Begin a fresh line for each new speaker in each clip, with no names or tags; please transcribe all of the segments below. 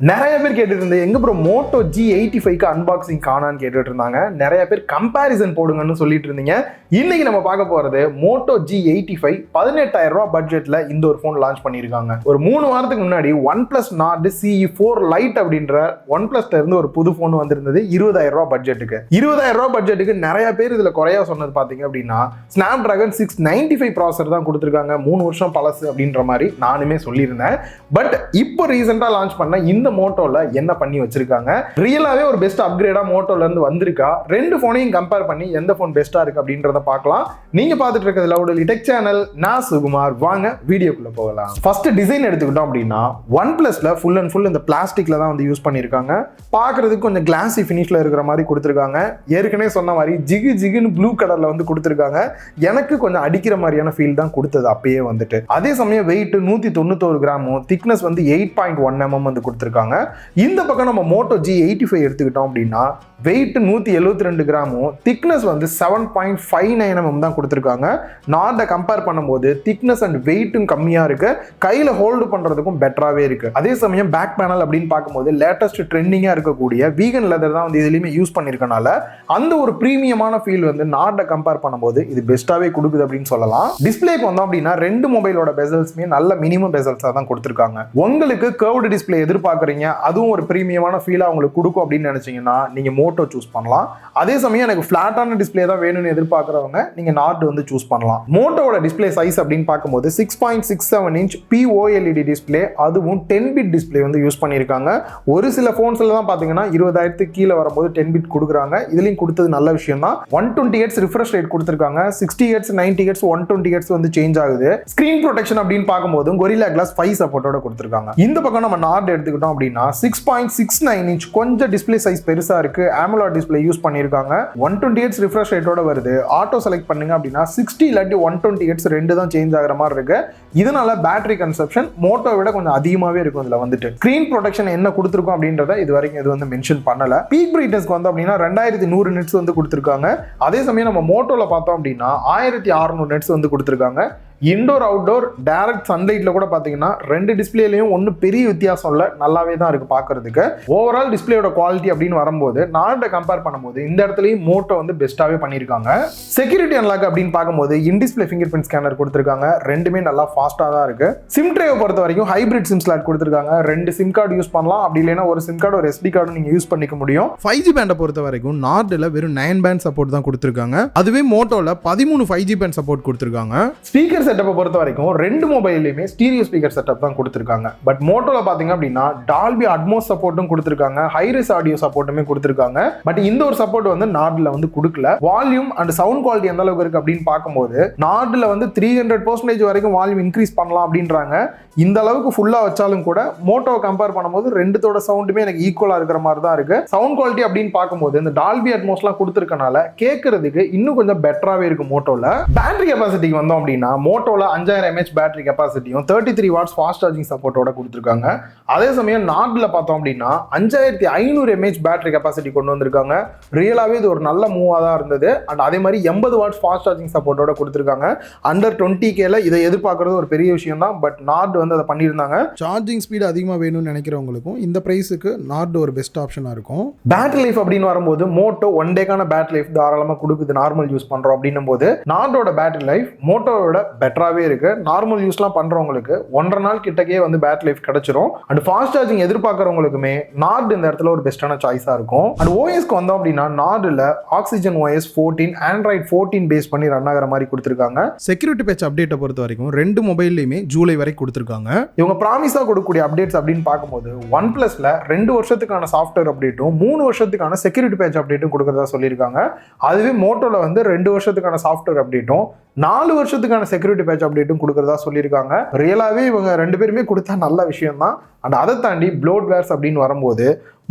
நிறைய பேர் கேட்டுட்டு இருந்தது எங்க ப்ரோ மோட்டோ G85க்கு அன்பாக்சிங் காணான்னு கேட்டுட்டு இருந்தாங்க. நிறைய பேர் கம்பேரிசன் போடுங்கன்னு சொல்லிட்டு இருந்தீங்க. இன்னைக்கு நம்ம பார்க்க போறது மோட்டோ G85 18,000 ரூபாய் பட்ஜெட்ல இந்த ஒரு போன் லான்ச் பண்ணிருக்காங்க. ஒரு 3 வாரத்துக்கு முன்னாடி OnePlus Nord CE4 Lite அப்படின்ற OnePlusல இருந்து ஒரு புது போன் வந்திருந்தது 20,000 ரூபாய் பட்ஜெட்டுக்கு. 20,000 ரூபாய் பட்ஜெட்டுக்கு நிறைய பேர் இதுல குறையா சொன்னது பாத்தீங்க அப்படின்னா Snapdragon 695 ப்ராசஸர் தான் கொடுத்திருக்காங்க. 3 வருஷம் பழசு அப்படின்ற மாதிரி நானுமே சொல்லியிருந்தேன். பட் இப்போ ரீசெண்டா லான்ச் பண்ண இந்த மோட்டோல என்ன பண்ணி வச்சிருக்காங்க, ரியலாவே ஒரு பெஸ்ட் அப்கிரேடா மோட்டோல இருந்து வந்திருக்கா, ரெண்டு போனையும் கம்பேர் பண்ணி எந்த போன் பெஸ்டா இருக்கு அப்படின்றத பார்க்கலாம். நீங்க பார்த்துட்டு இருக்கிறது லவுடலி டெக் சேனல். நான் சுகுமார். வாங்க வீடியோக்குள்ள போகலாம். ஃபர்ஸ்ட் டிசைன் எடுத்துக்கிட்டோம் அப்படின்னா OnePlusல ஃபுல் அண்ட் ஃபுல் இந்த பிளாஸ்டிக்ல தான் வந்து யூஸ் பண்ணிருக்காங்க. பார்க்கிறதுக்கு கொஞ்சம் கிளாசி ஃபினிஷ்ல இருக்கிற மாதிரி கொடுத்திருக்காங்க. ஏற்கனவே சொன்ன மாதிரி ஜிகு ஜிகுன்னு ப்ளூ கலர்ல வந்து கொடுத்திருக்காங்க. எனக்கு கொஞ்சம் அடிக்கிற மாதிரியான ஃபீல் தான் கொடுத்தது அப்பயே வந்துட்டு. அதே சமயம் வெயிட் 191 கிராமும், திக்னஸ் வந்து 8.1 mm வந்து கொடுத்திருக்காங்க. இந்த பக்கம் நம்ம மோட்டோ G85 எடுத்துக்கிட்டோம் அப்படின்னா வெயிட் 172 கிராமும், திக்னஸ் வந்து 7.59 mm தான் கொடுத்திருக்காங்க. நார்ட கம்பேர் பண்ணும்போது திக்னஸ் அண்ட் வெயிட்டும் கம்மியா இருக்கு, கையில ஹோல்டு பண்றதுக்கும் பெட்டராவே இருக்கு. அதே சமயம் பேக் பேனல் அப்படின்னு பார்க்கும்போது லேட்டஸ்ட் ட்ரெண்டிங்கா இருக்கக்கூடிய வீகன் லெதர் தான் வந்து இதுலயுமே யூஸ் பண்ணிருக்கனால அந்த ஒரு பிரீமியமான ஃபீல் வந்து நார்ட கம்பேர் பண்ணும்போது இது பெஸ்டாவே கொடுக்குது அப்படின்னு சொல்லலாம். டிஸ்பிளேக்கு வந்தோம் அப்படின்னா ரெண்டு மொபைலோட பெசல்ஸ்மே நல்ல மினிமம் பெசல்ஸா தான் கொடுத்திருக்காங்க. உங்களுக்கு கர்வ்டு டிஸ்பிளே எதிர்பார்க்கறீங்க, அதுவும் ஒரு பிரீமியமான ஃபீலா உங்களுக்கு கொடுக்கும் அப்படின்னு நினைச்சீங்கன்னா நீங்க மோட்டோ சூஸ் பண்ணலாம். அதே சமயம் எனக்கு பிளாட்டான டிஸ்பிளே தான் வேணும்னு எதிர்பார்க்கறவங்க நீங்க நார்ட் வந்து சூஸ் பண்ணலாம். மோட்டோவோட டிஸ்பிளே சைஸ் அப்படின்னு பார்க்கும்போது 6.67 inch POLED டிஸ்பிளே, அதுவும் 10 பிட் டிஸ்பிளே வந்து யூஸ் பண்ணியிருக்காங்க. ஒரு சில போன்ஸ்ல தான் பாத்தீங்கன்னா 20,000 கீழே வரும்போது 10 பிட் கொடுக்குறாங்க. இதுலயும் கொடுத்தது நல்ல விஷயம் தான். 120 Hz ரிஃப்ரெஷ் ரேட் கொடுத்திருக்காங்க. 60 Hz 90 Hz 120 Hz வந்து சேஞ்ச் ஆகுது. ஸ்கிரீன் ப்ரொடெக்ஷன் அப்படின்னு பார்க்கும்போது Gorilla Glass 5 சப்போர்ட்டோட கொடுத்திருக்காங்க. இந்த பக்கம் நம்ம நார்ட் எடுத்துக்கிட்டோம் அப்படின்னா 6.69 inch கொஞ்சம் டிஸ்பிளே சைஸ் பெருசா இருக்கு. AMOLED டிஸ்பிளே யூஸ் பண்ணிருக்காங்க. 120 Hz ரிஃப்ரெஷ் ரேட்டோட வருது. ஆட்டோ செலக்ட் பண்ணுங்க அப்படின்னா 60 இல்லாட்டி 120 Hz ரெண்டு தான் சேஞ்ச் ஆகிற மாதிரி இருக்கு. இதனால பேட்டரி கன்சப்ஷன் மோட்டோ விட கொஞ்சம் அதிகமாவே இருக்கும். இதுல வந்துட்டு ஸ்கிரீன் ப்ரொடெக்ஷன் என்ன கொடுத்திருக்கோம் அப்படின்றத இது வரைக்கும் இது வந்து மென்ஷன் பண்ணல. பீக் பிரைட்னஸ்க்கு வந்து அப்படின்னா 2100 nits வந்து கொடுத்திருக்காங்க. அதே சமயம் நம்ம மோட்டோல பார்த்தோம் அப்படின்னா 1600 nits வந்து கொடுத்திருக்காங்க. இன்டோர் அவுட்டோர் டைரக்ட் சன்லைட்ல கூட பாத்தீங்கன்னா ரெண்டு டிஸ்பிளேலயும் ஒன்னும் பெரிய வித்தியாசம் இல்ல, நல்லாவே தான் இருக்கு பாக்குறதுக்கு. ஓவரால் டிஸ்பிளேயோட குவாலிட்டி அப்படின்னு வரும்போது நார்ட கம்பேர் பண்ணும்போது இந்த இடத்துலயும் மோட்டோ வந்து பெஸ்டாவே பண்ணிருக்காங்க. செக்யூரிட்டி அன்லாக் அப்படின்னு பார்க்கும்போது in display finger print scanner கொடுத்திருக்காங்க. ரெண்டுமே நல்லா ஃபாஸ்டா தான் இருக்கு. சிம் ட்ரேவை பொறுத்த வரைக்கும் ஹைபிரிட் சிம் ஸ்லாட் கொடுத்திருக்காங்க. ரெண்டு சிம் கார்டு யூஸ் பண்ணலாம், அப்படி இல்லைன்னா ஒரு சிம் கார்டு ஒரு SD கார்டு நீங்க யூஸ் பண்ணிக்க முடியும். 5G பேண்டை பொறுத்த வரைக்கும் நார்டில் வெறும் 9 பேண்ட் சப்போர்ட் தான் கொடுத்திருக்காங்க. அதுவே மோட்டோல 13 5G பேண்ட் சப்போர்ட் கொடுத்திருக்காங்க. ஸ்பீக்கர் செட்டப்பை பொறுத்த வரைக்கும் ரெண்டு மொபைல்லையுமே ஸ்டீரியோ ஸ்பீக்கர் செட்டப் தான் கொடுத்திருக்காங்க. பட் மோட்டோல பாத்தீங்க அப்படின்னா டால்பி அட்மோஸ் சப்போர்ட்டும் கொடுத்திருக்காங்க, ஹைரிஸ் ஆடியோ சப்போர்ட்டுமே கொடுத்திருக்காங்க. பட் இந்த ஒரு சப்போர்ட் வந்து நார்ட்ல வந்து கொடுக்கல. வால்யூம் அண்ட் சவுண்ட் குவாலிட்டி எந்த அளவுக்கு இருக்கு அப்படின்னு பார்க்கும்போது நார்ட்ல வந்து 300% வரைக்கும் வால்யூம் இன்க்ரீஸ் பண்ணலாம் அப்படின்றாங்க. இந்த அளவுக்கு ஃபுல்லா வச்சாலும் கூட மோட்டோவை கம்பேர் பண்ணும்போது ரெண்டுத்தோட சவுண்டுமே எனக்கு ஈக்குவலா இருக்கிற மாதிரி தான் இருக்கு. சவுண்ட் குவாலிட்டி அப்படின்னு பார்க்கும்போது இந்த டால்பி அட்மோஸ்லாம் கொடுத்திருக்கனால கேட்கறதுக்கு இன்னும் கொஞ்சம் பெட்டராவே இருக்கு மோட்டோல. பேட்டரி கெபாசிட்டிக்கு வந்தோம் அப்படின்னா மோட்டோல 5000 mAh பேட்டரி கெபாசிட்டியும் 33 watts ஃபாஸ்ட் சார்ஜிங் சப்போர்ட்டோட கொடுத்திருக்காங்க. அதே சமயம் நார்ட்ல பார்த்தோம் அப்படின்னா 5500 mAh பேட்டரி கெபாசிட்டி கொண்டு வந்திருக்காங்க. ரியலாவே இது ஒரு நல்ல மூவா தான் இருந்தது. அண்ட் அதே மாதிரி 80 watts ஃபாஸ்ட் சார்ஜிங் சப்போர்ட்டோட கொடுத்திருக்காங்க. அண்டர் 20Kல இதை எதிர்பார்க்கறது ஒரு பெரிய விஷயம் தான். பட் நார்ட் வந்து அதை பண்ணியிருந்தாங்க. சார்ஜிங் ஸ்பீடு அதிகமாக வேணும்னு நினைக்கிறவங்களுக்கும் இந்த பிரைஸுக்கு நார்ட் ஒரு பெஸ்ட் ஆப்ஷனா இருக்கும். பேட்டரி லைஃப் அப்படின்னு வரும்போது மோட்டோ 1 டேக்கான பேட்டரி லைஃப் தாராளமாக கொடுக்குது. நார்மல் யூஸ் பண்றோம் அப்படின்னும் போது நார்டோட பேட்டரி லைஃப் மோட்டோவோட பெட்டராகவே இருக்கு. நார்மல் யூஸ்லாம் பண்றவங்களுக்கு 1.5 நாள் கிட்டக்கே வந்து பேட்டரி லைஃப் கிடைச்சிரும். அண்ட் ஃபாஸ்ட் சார்ஜிங் எதிர்பார்க்கறவங்களுக்குமே நார்ட் இந்த இடத்துல ஒரு பெஸ்டான சாய்ஸா இருக்கும். அண்ட் ஓஎஸ்க்கு வந்தோம் அப்படின்னா நார்டில் ஆக்சிஜன் OS 14 ஆண்ட்ராய்ட் 14 பேஸ் பண்ணி ரன் ஆகிற மாதிரி கொடுத்திருக்காங்க. செக்யூரிட்டி பேட்ச் அப்டேட்டை பொறுத்த வரைக்கும் ரெண்டு மொபைல்லையுமே ஜூலை வரை கொடுத்திருக்காங்க. இவங்க ப்ராமிஸா கொடுக்கக்கூடிய அப்டேட்ஸ் அப்படின்னு பார்க்கும்போது OnePlusல 2 வருஷத்துக்கான சாஃப்ட்வேர் அப்டேட்டும் 3 வருஷத்துக்கான செக்யூரிட்டி பேட்ச் அப்டேட்டும் கொடுக்கறதா சொல்லியிருக்காங்க. அதுவே மோட்டோல வந்து 2 வருஷத்துக்கான சாஃப்ட்வேர் அப்டேட்டும் 4 வருஷத்துக்கான செக்யூரிட்டி பேட்ச் அப்டேட்டும் கொடுக்கறதா சொல்லியிருக்காங்க. ரியலாவே இவங்க ரெண்டு பேருமே கொடுத்தா நல்ல விஷயம் தான். அண்ட் அதை தாண்டி ப்ளோட்வேர்ஸ் அப்படின்னு வரும்போது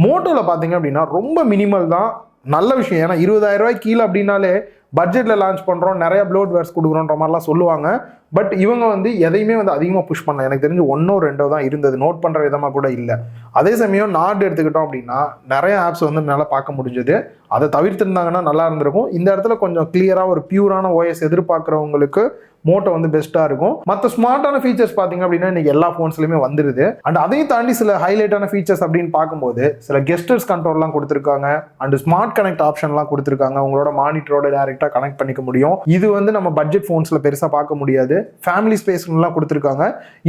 மோட்டோல பாத்தீங்க அப்படின்னா ரொம்ப மினிமல் தான், நல்ல விஷயம். ஏன்னா 20,000 ரூபாய் கீழே அப்படின்னாலே பட்ஜெட்டில் லான்ச் பண்ணுறோம், நிறைய ப்ளோட்வேர்ஸ் கொடுக்குறோன்ற மாதிரிலாம் சொல்லுவாங்க. பட் இவங்க வந்து எதையுமே வந்து அதிகமாக புஷ் பண்ணல. எனக்கு தெரிஞ்சு 1-2 தான் இருந்தது, நோட் பண்ணுற விதமாக கூட இல்லை. அதே சமயம் நார்டு எடுத்துக்கிட்டோம் அப்படின்னா நிறைய ஆப்ஸ் வந்து நல்லா பார்க்க முடிஞ்சது. அதை தவிர்த்திருந்தாங்கன்னா நல்லா இருந்திருக்கும். இந்த இடத்துல கொஞ்சம் கிளியராக ஒரு பியூரான ஓஎஸ் எதிர்பார்க்குறவங்களுக்கு மோட்டோ வந்து பெஸ்ட்டாக இருக்கும். மற்ற ஸ்மார்ட்டான ஃபீச்சர்ஸ் பார்த்தீங்க அப்படின்னா இன்னைக்கு எல்லா ஃபோன்ஸ்லையுமே வந்துருது. அண்ட் அதையும் தாண்டி சில ஹைலைட்டான ஃபீச்சர்ஸ் அப்படின்னு பார்க்கும்போது சில கெஸ்டர்ஸ் கண்ட்ரோல்லாம் கொடுத்துருக்காங்க. அண்ட் ஸ்மார்ட் கனெக்ட் ஆப்ஷன்லாம் கொடுத்துருக்காங்க. உங்களோட மானிட்டரோட டைரெக்டாக கனெக்ட் பண்ணிக்க முடியும். இது வந்து நம்ம பட்ஜெட் ஃபோன்ஸில் பெருசாக பார்க்க முடியாது. ஃபேமிலி ஸ்பேஸ்லாம் கொடுத்துருக்காங்க.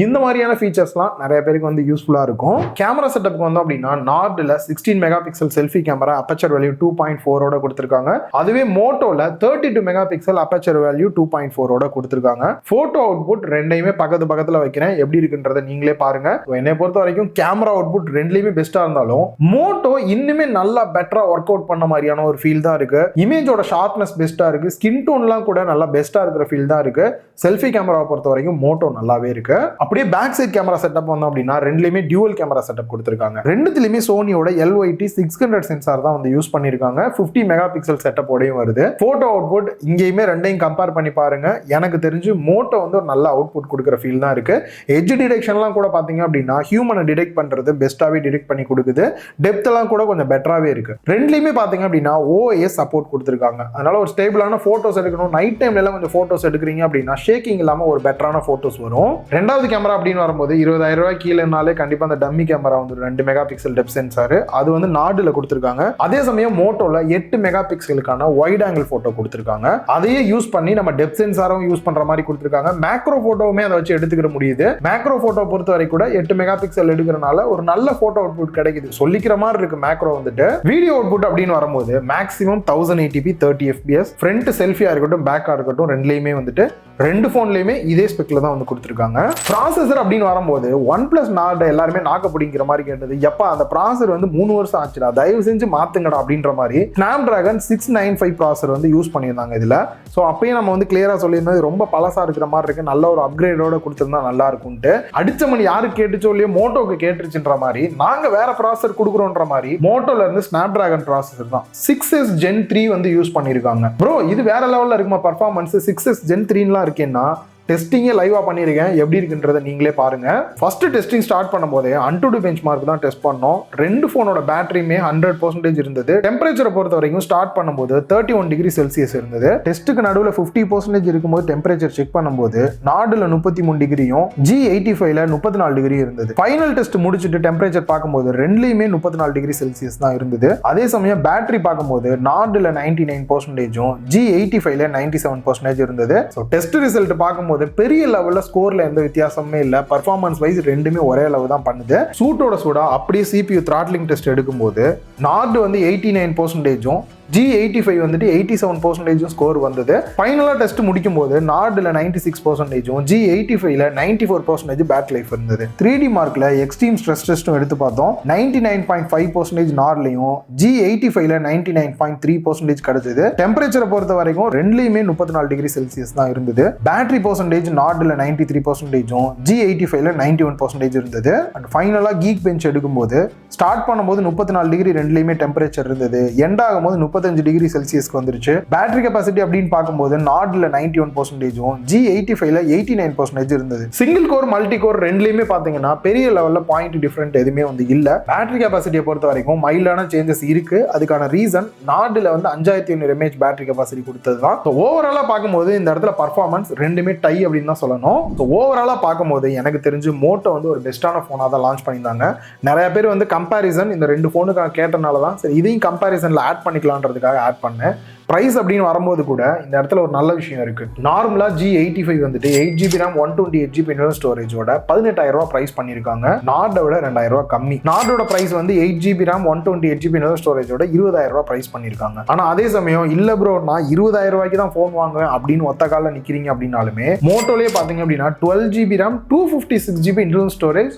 இந்த மாதிரியான ஃபீச்சர்ஸ்லாம் நிறைய பேருக்கு வந்து யூஸ்ஃபுல்லாக இருக்கும். கேமரா செட்டப்புக்கு வந்தோம் அப்படின்னா நார்டில் 16 mega pixel selfie camera aperture value 2.4 கொடுத்துருக்காங்க. அதுவே மோட்டோல 32 மெகா பிக்சல் அப்பச்சர் வேல்யூ 2.4 கொடுத்துருக்காங்க. போட்டோ அவுட்புட் ரெண்டையுமே பக்கத்துல வைக்கிறேன், எப்படி இருக்குன்றத நீங்களே பாருங்க. என்னை பொறுத்த வரைக்கும் கேமரா அவுட்புட் ரெண்டுலயுமே பெஸ்டா இருந்தாலும் மோட்டோ இன்னுமே நல்லா பெட்டரா ஒர்க் அவுட் பண்ண மாதிரியான ஒரு ஃபீல் தான் இருக்கு. இமேஜோட ஷார்ப்னஸ் பெஸ்டா இருக்கு, ஸ்கின் டோன்லாம் கூட நல்லா பெஸ்டா இருக்கிற ஃபீல் தான் இருக்கு. செல்ஃபி கேமராவை பொறுத்த வரைக்கும் மோட்டோ நல்லாவே இருக்கு. அப்படியே பேக் சைட் கேமரா செட்டப் வந்தோம் அப்படின்னா ரெண்டுலயுமே டியூவல் கேமரா செட்டப் கொடுத்திருக்காங்க. ரெண்டுலயுமே சோனியோட LYT 600 சென்சார் தான் வந்து யூஸ் பண்ணிருக்காங்க. 50 மெகா பிக்சல் செட்டப்போடையும் வருது. போட்டோ அவுட்புட் இங்கேயுமே ரெண்டையும் கம்பேர் பண்ணி பாருங்க. எனக்கு தெரிஞ்சு மோட்டோ வந்து ஒரு நல்ல அவுட்புட் கொடுக்குற ஃபீல் தான் இருக்கு. எட்ஜ் டிடெக்ஷன்லாம் கூட பாத்தீங்க அப்படின்னா ஹியூமனை டிடெக்ட் பண்றது பெஸ்ட்டாவே டிடெக்ட் பண்ணி கொடுக்குது. டெப்த் எல்லாம் கூட கொஞ்சம் பெட்டராவே இருக்கு. ரெண்டுலயுமே பாத்தீங்க அப்படின்னா OIS சப்போர்ட் கொடுத்திருக்காங்க. அதனால ஒரு ஸ்டேபிளான போட்டோஸ் எடுக்கணும், நைட் டைம்ல எல்லாம் கொஞ்சம் போட்டோஸ் எடுக்கிறீங்க அப்படின்னா ஷேக்கிங் இல்லாம ஒரு பெட்டரான போட்டோஸ் வரும். ரெண்டாவது கேமரா அப்படின்னு வரும்போது 20,000 ரூபாய் கீழேனாலே கண்டிப்பா அந்த டம்மி கேமரா வந்து 2 மெகா பிக்சல் டெப்த் சென்சார் அது வந்து நார்டுல கொடுத்திருக்காங்க. அதே சமயம் மோட்டோல 8 மெகா பிக்சலுக்கான வைட் ஆங்கிள் போட்டோ கொடுத்திருக்காங்க. அதையே யூஸ் பண்ணி நம்ம டெப்த் சென்சாரும் யூஸ் பண்ற மாதிரி கொடுத்திருக்காங்க. மேக்ரோ போட்டோவுமே அதை வச்சு எடுத்துக்கிற முடியுது. மேக்ரோ போட்டோ பொறுத்த வரை கூட 8 மெகா பிக்சல் எடுக்கிறனால ஒரு நல்ல போட்டோ அவுட்புட் கிடைக்குது. சொல்லிக்கிற மாதிரி இருக்கு மேக்ரோ வந்துட்டு. வீடியோ அவுட்புட் அப்படின்னு வரும்போது மேக்ஸிமம் 1080p 30 fps ஃப்ரண்ட் செல்ஃபியா இருக்கட்டும் பேக்கா இருக்கட்டும் ரெண்டுலயுமே வந்துட்டு ரெண்டு போன்லயுமே இதே ஸ்பெக்ல தான் வந்து கொடுத்துருக்காங்க. ப்ராசஸர் அப்படின்னு வரும்போது OnePlus நார்டு எல்லாருமே நாக்க பிடிங்கிற மாதிரி கேட்டது. எப்பா அந்த ப்ராசஸர் வந்து 3 வருஷம் ஆச்சுடா, தயவு செஞ்சு மாத்துங்கடா அப்படின்ற மாதிரி Snapdragon 695 ப்ராசஸர் வந்து யூஸ் பண்ணியிருந்தாங்க இதுல. ஸோ அப்பயே நம்ம வந்து கிளியரா சொல்லியிருந்தது ரொம்ப பழசா இருக்கிற மாதிரி இருக்கு, நல்ல ஒரு அப்கிரேடோட கொடுத்திருந்தா நல்லா இருக்கும்ட்டு. அடிச்ச மணி யாருக்கு கேட்டுச்சோ இல்லையோ மோட்டோக்கு கேட்டுருச்சுன்ற மாதிரி நாங்க வேற ப்ராசஸர் கொடுக்குறோன்ற மாதிரி மோட்டோல இருந்து Snapdragon ப்ராசஸர் தான் 6S Gen 3 வந்து யூஸ் பண்ணியிருக்காங்க. ப்ரோ இது வேற லெவல்ல இருக்குமா பர்ஃபார்மன்ஸ்? 6S Gen 3 இருக்கேன்னா டெஸ்டிங்கே லைவா பண்ணியிருக்கேன், எப்படி இருக்குன்றதை நீங்களே பாருங்க. ஃபர்ஸ்ட் டெஸ்டிங் ஸ்டார்ட் பண்ணும்போதே AnTuTu பெஞ்ச்மார்க் தான் டெஸ்ட் பண்ணோம். ரெண்டு போனோட பேட்டரியுமே 100% இருந்தது. டெம்பரேச்சரை பொறுத்த வரைக்கும் ஸ்டார்ட் பண்ணும்போது 31 டிகிரி செல்சியஸ் இருந்தது. டெஸ்ட்டுக்கு நடுவில் 50% இருக்கும்போது டெம்பரேச்சர் செக் பண்ணும்போது நார்டுல 33 டிகிரியும் G85ல 34 டிகிரி இருந்தது. ஃபைனல் டெஸ்ட் முடிச்சுட்டு டெம்பரேச்சர் பார்க்கும்போது ரெண்டுலயுமே 34 டிகிரி செல்சியஸ் தான் இருந்தது. அதே சமயம் பேட்டரி பார்க்கும்போது நார்டுல 99%, G85ல 97% இருந்தது. ஸோ டெஸ்ட் ரிசல்ட் பார்க்கும்போது பெரிய லெவல்ல ஸ்கோர்ல எந்த வித்தியாசமே இல்ல. பெர்ஃபார்மன்ஸ் வைஸ் ரெண்டுமே ஒரே லெவல் தான் பண்ணுது. சூட்டோட சூடா அப்படியே CPU த்ராட்லிங் டெஸ்ட் எடுக்கும்போது நார்டு வந்து 89%, G85 வந்துட்டு 87% ஸ்கோர் வந்தது. ஃபைனலா டெஸ்ட் முடிக்கும் போது நார்டுல 96%, G85ல 94% பேட்டரி லைஃப் இருந்தது. 3D மார்க்ல எக்ஸ்ட்ரீம் ஸ்ட்ரெஸ் டெஸ்ட்டும் எடுத்து பார்த்தோம். 99.5% நார்ட்லயும் G85ல 99.3% கிடைச்சது. டெம்பரேச்சரை பொறுத்த வரைக்கும் ரெண்டுலயுமே 34 டிகிரி செல்சியஸ் தான் இருந்தது. பேட்டரி பர்சன்டேஜ் நார்டுல 93%, G85ல 91% இருந்தது. அண்ட் ஃபைனலா கீக் பெஞ்ச் எடுக்கும்போது ஸ்டார்ட் பண்ணும்போது 34 டிகிரி ரெண்டுலயுமே டெம்பரேச்சர் இருந்தது. எண்ட் ஆகும்போது 35 டிகிரி செல்சியஸ்க்கு வந்துருச்சு. பேட்டரி கெபாசிட்டி அப்படின்னு பார்க்கும்போது நார்டுல 91%, G85ல 89% இருந்தது. சிங்கிள் கோர் மல்டி கோர் ரெண்டுலயுமே பாத்தீங்கன்னா பெரிய லெவல்ல பாயிண்ட் டிஃபரெண்ட் எதுவுமே வந்து இல்ல. பேட்டரி கெபாசிட்டியை பொறுத்த வரைக்கும் மைல்டான சேஞ்சஸ் இருக்கு. அதுக்கான ரீசன் நார்டுல வந்து 5100 mAh பேட்டரி கெபாசிட்டி கொடுத்தது தான். ஓவராலா பார்க்கும்போது இந்த இடத்துல பர்ஃபார்மன்ஸ் ரெண்டுமே டை அப்படின்னு தான் சொல்லணும். ஓவராலா பார்க்கும்போது எனக்கு தெரிஞ்சு மோட்டோ வந்து ஒரு பெஸ்டான போனா தான் லான்ச் பண்ணியிருந்தாங்க. நிறைய பேர் வந்து கம்பேரிசன் இந்த ரெண்டு போனுக்கு கேட்டனால தான் சரி இதையும் கம்பேரிசன்ல ஆட் பண்ணிக்கலாம் ஆட் பண்ணேன். பிரைஸ் அப்படின்னு வரும்போது கூட இந்த இடத்துல ஒரு நல்ல விஷயம் இருக்கு. நார்மலா G85 வந்துட்டு 8GB RAM 128GB இன்டர்னல் ஸ்டோரேஜோட 18,000 ரூபாய் பிரைஸ் பண்ணிருக்காங்க. நார்டை விட 2,000 ரூபாய் கம்மி. நார்டோட பிரைஸ் வந்து 8GB RAM 128GB இன்டர்னல் ஸ்டோரேஜோட 20,000 ரூபாய் பிரைஸ் பண்ணிருக்காங்க. ஆனா அதே சமயம் இல்ல ப்ரோ நான் 20,000 ரூபாய்க்கு தான் போன் வாங்குவேன் அப்படின்னு ஒத்த கால நிக்கிறீங்க அப்படின்னாலுமே மோட்டோலயே பாத்தீங்க அப்படின்னா 12GB RAM 256GB internal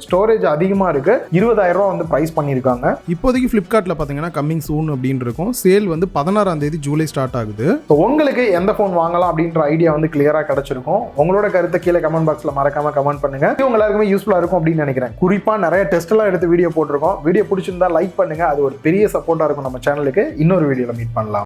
storage அதிகமா இருக்கு. 20,000 ரூபாய் வந்து பிரைஸ் பண்ணிருக்காங்க. இப்போதைக்கு பிளிப்கார்ட்ல பாத்தீங்கன்னா கம்மிங் சூன் அப்படின்னு இருக்கும். சேல் வந்து 16ஆம் தேதி ஜூலை ஸ்டார்ட் ஆகுது. உங்களுக்கு எந்த போன் வாங்கலாம் அப்படின்ற ஐடியா வந்து கிளியரா கிடைச்சிருக்கும். உங்களோட கருத்தை கீழே கமெண்ட் பாக்ஸ்ல மறக்காம கமெண்ட் பண்ணுங்க. இது உங்க எல்லாருக்குமே யூஸ்ஃபுல்லா இருக்கும் அப்படின்னு நினைக்கிறேன். குறிப்பா நிறைய டெஸ்ட் எல்லாம் எடுத்து வீடியோ போட்டிருக்கோம். வீடியோ பிடிச்சிருந்தா லைக் பண்ணுங்க. அது ஒரு பெரிய சப்போர்ட்டா இருக்கும் நம்ம சேனலுக்கு. இன்னொரு வீடியோல மீட் பண்ணலாம்.